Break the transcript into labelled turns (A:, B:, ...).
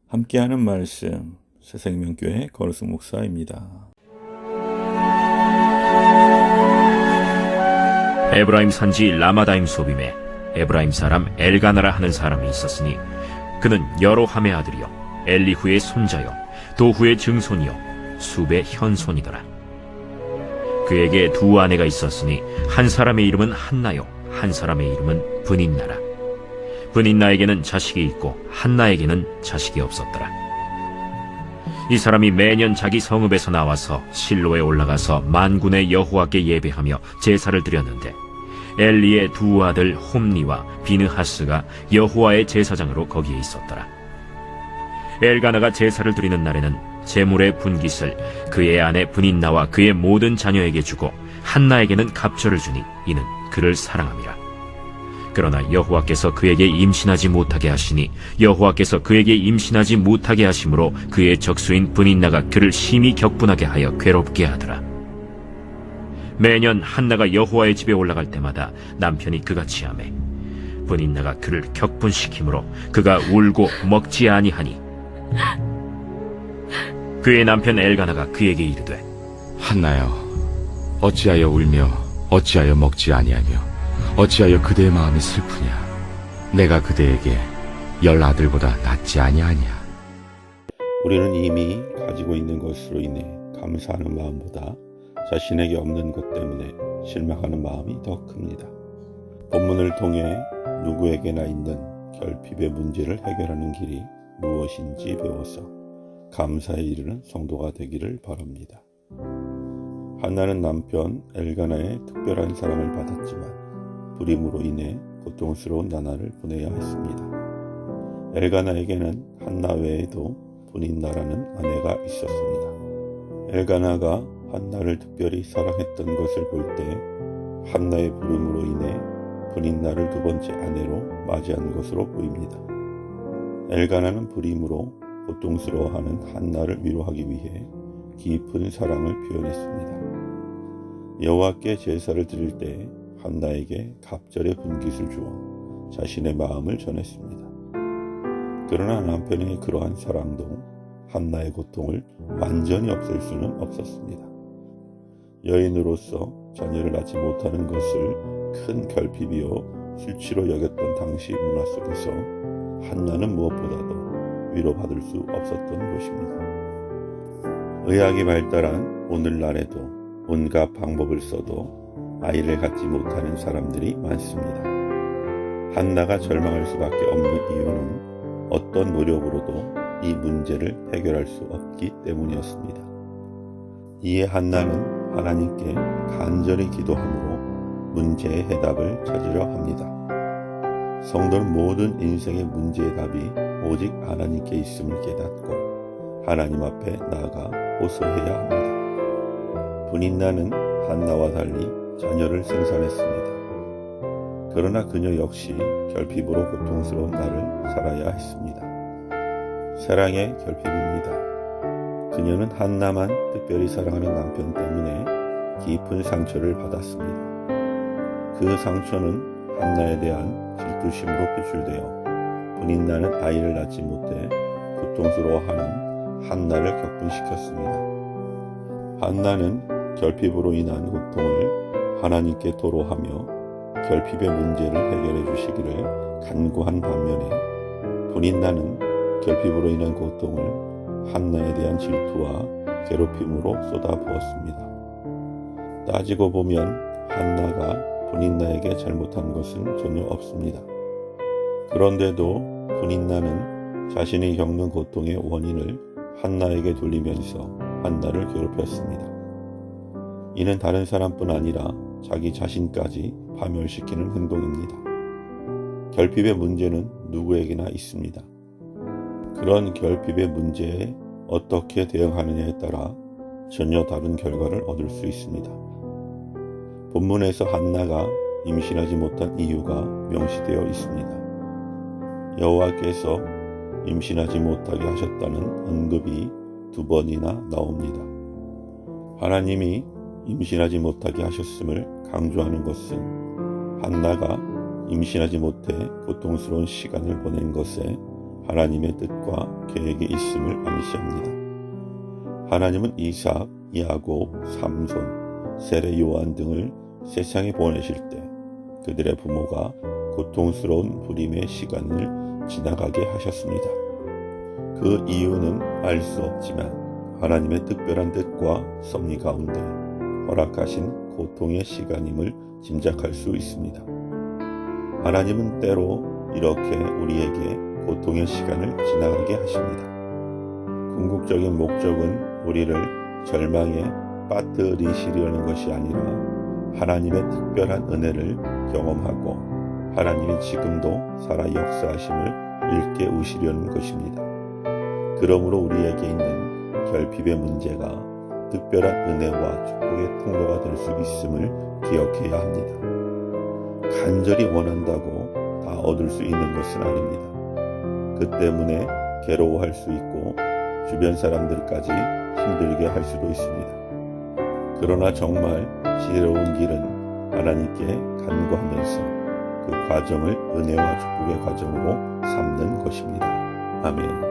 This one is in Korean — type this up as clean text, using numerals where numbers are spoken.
A: 함께하는 말씀 새생명교회 거루승 목사입니다.
B: 에브라임 산지 라마다임 소빔에 에브라임 사람 엘가나라 하는 사람이 있었으니 그는 여로함의 아들이요 엘리후의 손자요 도후의 증손이요 숲의 현손이더라. 그에게 두 아내가 있었으니 한 사람의 이름은 한나요 한 사람의 이름은 브닌나라. 브닌나에게는 자식이 있고 한나에게는 자식이 없었더라. 이 사람이 매년 자기 성읍에서 나와서 실로에 올라가서 만군의 여호와께 예배하며 제사를 드렸는데 엘리의 두 아들 홈니와 비느하스가 여호와의 제사장으로 거기에 있었더라. 엘가나가 제사를 드리는 날에는 제물의 분깃을 그의 아내 브닌나와 그의 모든 자녀에게 주고 한나에게는 갑절을 주니 이는 그를 사랑함이라. 그러나 여호와께서 그에게 임신하지 못하게 하시니 여호와께서 그에게 임신하지 못하게 하심으로 그의 적수인 브닌나가 그를 심히 격분하게 하여 괴롭게 하더라. 매년 한나가 여호와의 집에 올라갈 때마다 남편이 그같이 하매 브닌나가 그를 격분시키므로 그가 울고 먹지 아니하니 그의 남편 엘가나가 그에게 이르되
C: 한나여, 어찌하여 울며 어찌하여 먹지 아니하며 어찌하여 그대의 마음이 슬프냐? 내가 그대에게 10 아들보다 낫지 아니하냐?
D: 우리는 이미 가지고 있는 것으로 인해 감사하는 마음보다 자신에게 없는 것 때문에 실망하는 마음이 더 큽니다. 본문을 통해 누구에게나 있는 결핍의 문제를 해결하는 길이 무엇인지 배워서 감사에 이르는 성도가 되기를 바랍니다. 한나는 남편 엘가나의 특별한 사랑을 받았지만 불임으로 인해 고통스러운 나날을 보내야 했습니다. 엘가나에게는 한나 외에도 브닌나라는 아내가 있었습니다. 엘가나가 한나를 특별히 사랑했던 것을 볼 때 한나의 불임으로 인해 브닌나를 두 번째 아내로 맞이한 것으로 보입니다. 엘가나는 불임으로 고통스러워하는 한나를 위로하기 위해 깊은 사랑을 표현했습니다. 여호와께 제사를 드릴 때 한나에게 갑절의 분깃을 주어 자신의 마음을 전했습니다. 그러나 남편의 그러한 사랑도 한나의 고통을 완전히 없앨 수는 없었습니다. 여인으로서 자녀를 낳지 못하는 것을 큰 결핍이요 수치로 여겼던 당시 문화 속에서 한나는 무엇보다도 위로받을 수 없었던 것입니다. 의학이 발달한 오늘날에도 온갖 방법을 써도 아이를 갖지 못하는 사람들이 많습니다. 한나가 절망할 수밖에 없는 이유는 어떤 노력으로도 이 문제를 해결할 수 없기 때문이었습니다. 이에 한나는 하나님께 간절히 기도함으로 문제의 해답을 찾으려 합니다. 성도는 모든 인생의 문제의 답이 오직 하나님께 있음을 깨닫고 하나님 앞에 나아가 호소해야 합니다. 브닌나는 한나와 달리 자녀를 생산했습니다. 그러나 그녀 역시 결핍으로 고통스러운 날을 살아야 했습니다. 사랑의 결핍입니다. 그녀는 한나만 특별히 사랑하는 남편 때문에 깊은 상처를 받았습니다. 그 상처는 한나에 대한 질투심으로 표출되어 브닌나는 아이를 낳지 못해 고통스러워하는 한나를 격분시켰습니다. 한나는 결핍으로 인한 고통을 하나님께 토로하며 결핍의 문제를 해결해 주시기를 간구한 반면에 브닌나는 결핍으로 인한 고통을 한나에 대한 질투와 괴롭힘으로 쏟아부었습니다. 따지고 보면 한나가 브닌나에게 잘못한 것은 전혀 없습니다. 그런데도 브닌나는 자신이 겪는 고통의 원인을 한나에게 돌리면서 한나를 괴롭혔습니다. 이는 다른 사람뿐 아니라 자기 자신까지 파멸시키는 행동입니다. 결핍의 문제는 누구에게나 있습니다. 그런 결핍의 문제에 어떻게 대응하느냐에 따라 전혀 다른 결과를 얻을 수 있습니다. 본문에서 한나가 임신하지 못한 이유가 명시되어 있습니다. 여호와께서 임신하지 못하게 하셨다는 언급이 2번이나 나옵니다. 하나님이 임신하지 못하게 하셨음을 강조하는 것은 한나가 임신하지 못해 고통스러운 시간을 보낸 것에 하나님의 뜻과 계획이 있음을 암시합니다. 하나님은 이삭, 야곱, 삼손, 세례 요한 등을 세상에 보내실 때 그들의 부모가 고통스러운 불임의 시간을 지나가게 하셨습니다. 그 이유는 알 수 없지만 하나님의 특별한 뜻과 섭리 가운데 허락하신 고통의 시간임을 짐작할 수 있습니다. 하나님은 때로 이렇게 우리에게 고통의 시간을 지나가게 하십니다. 궁극적인 목적은 우리를 절망에 빠뜨리시려는 것이 아니라 하나님의 특별한 은혜를 경험하고 하나님이 지금도 살아 역사하심을 일깨우시려는 것입니다. 그러므로 우리에게 있는 결핍의 문제가 특별한 은혜와 축복의 통로가 될 수 있음을 기억해야 합니다. 간절히 원한다고 다 얻을 수 있는 것은 아닙니다. 그 때문에 괴로워할 수 있고 주변 사람들까지 힘들게 할 수도 있습니다. 그러나 정말 지혜로운 길은 하나님께 간구하면서 그 과정을 은혜와 축복의 과정으로 삼는 것입니다. 아멘.